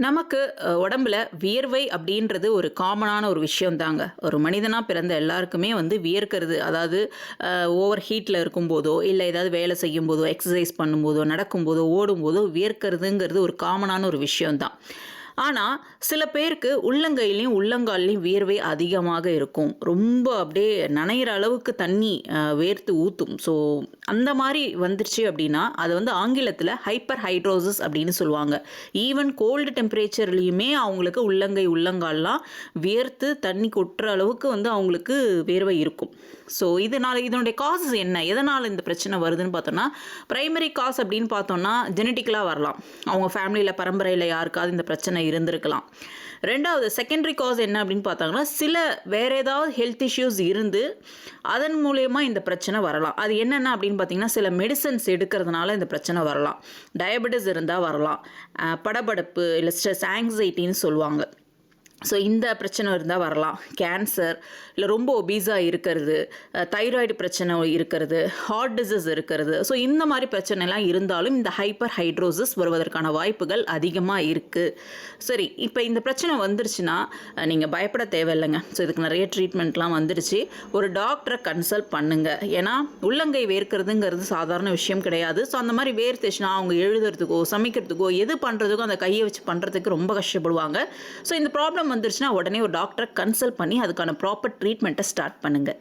நமக்கு உடம்புல வியர்வை அப்படின்றது ஒரு காமனான ஒரு விஷயம் தாங்க. ஒரு மனிதனாக பிறந்த எல்லாருக்குமே வந்து வியர்க்கிறது, அதாவது ஓவர் ஹீட்டில் இருக்கும்போதோ, இல்லை ஏதாவது வேலை செய்யும்போதோ, எக்ஸசைஸ் பண்ணும்போதோ, நடக்கும்போதோ, ஓடும்போதோ வியர்க்கிறதுங்கிறது ஒரு காமனான ஒரு விஷயம் தான். ஆனால் சில பேருக்கு உள்ளங்கையிலையும் உள்ளங்கால்லையும் வியர்வை அதிகமாக இருக்கும். ரொம்ப அப்படியே நனையிற அளவுக்கு தண்ணி வேர்த்து ஊற்றும். ஸோ அந்த மாதிரி வந்துருச்சு அப்படின்னா அது வந்து ஆங்கிலத்தில் ஹைப்பர் ஹைட்ரோசிஸ் அப்படின்னு சொல்லுவாங்க. ஈவன் கோல்டு டெம்பரேச்சர்லேயுமே அவங்களுக்கு உள்ளங்கை உள்ளங்கால்லாம் வியர்த்து தண்ணி கொட்டுற அளவுக்கு வந்து அவங்களுக்கு வேர்வை இருக்கும். ஸோ இதனுடைய காசஸ் என்ன, எதனால் இந்த பிரச்சனை வருதுன்னு பார்த்தோன்னா, ப்ரைமரி காஸ் அப்படின்னு பார்த்தோன்னா ஜெனட்டிக்கலாக வரலாம். அவங்க ஃபேமிலியில் பரம்பரையில் யாருக்காவது இந்த பிரச்சனை இருந்திருக்கலாம். ரெண்டாவது செகண்டரி காஸ் என்ன அப்படின்னு பார்த்தாங்கன்னா, சில வேறு ஏதாவது ஹெல்த் இஷ்யூஸ் இருந்து அதன் மூலயமா இந்த பிரச்சனை வரலாம். அது என்னென்ன அப்படின்னு பார்த்தீங்கன்னா, சில மெடிசன்ஸ் எடுக்கிறதுனால இந்த பிரச்சனை வரலாம். டயபெட்டிஸ் இருந்தால் வரலாம். படபடப்பு இல்லை ஸ்ட்ரெஸ் ஆங்ஸைட்டின்னு சொல்லுவாங்க. ஸோ இந்த பிரச்சனை இருந்தால் வரலாம். கேன்சர், இல்லை ரொம்ப ஒபீஸாக இருக்கிறது, தைராய்டு பிரச்சனை இருக்கிறது, ஹார்ட் டிசீஸ் இருக்கிறது. ஸோ இந்த மாதிரி பிரச்சனைலாம் இருந்தாலும் இந்த ஹைப்பர் ஹைட்ரோசிஸ் வருவதற்கான வாய்ப்புகள் அதிகமாக இருக்குது. சரி, இப்போ இந்த பிரச்சனை வந்துருச்சுன்னா நீங்கள் பயப்பட தேவையில்லைங்க. ஸோ இதுக்கு நிறைய ட்ரீட்மெண்ட்லாம் வந்துடுச்சு. ஒரு டாக்டரை கன்சல்ட் பண்ணுங்கள். ஏன்னா உள்ளங்கை வேர்க்கிறதுங்கிறது சாதாரண விஷயம் கிடையாது. ஸோ அந்த மாதிரி வேர்த்துச்சுன்னா அவங்க எழுதுறதுக்கோ சமைக்கிறதுக்கோ எது பண்ணுறதுக்கோ அந்த கையை வச்சு பண்ணுறதுக்கு ரொம்ப கஷ்டப்படுவாங்க. ஸோ இந்த ப்ராப்ளம் வந்துருச்சுன்னா உடனே ஒரு டாக்டரை கன்சல்ட் பண்ணி அதுக்கான ப்ராப்பர் ட்ரீட்மெண்ட்டை ஸ்டார்ட் பண்ணுங்கள்.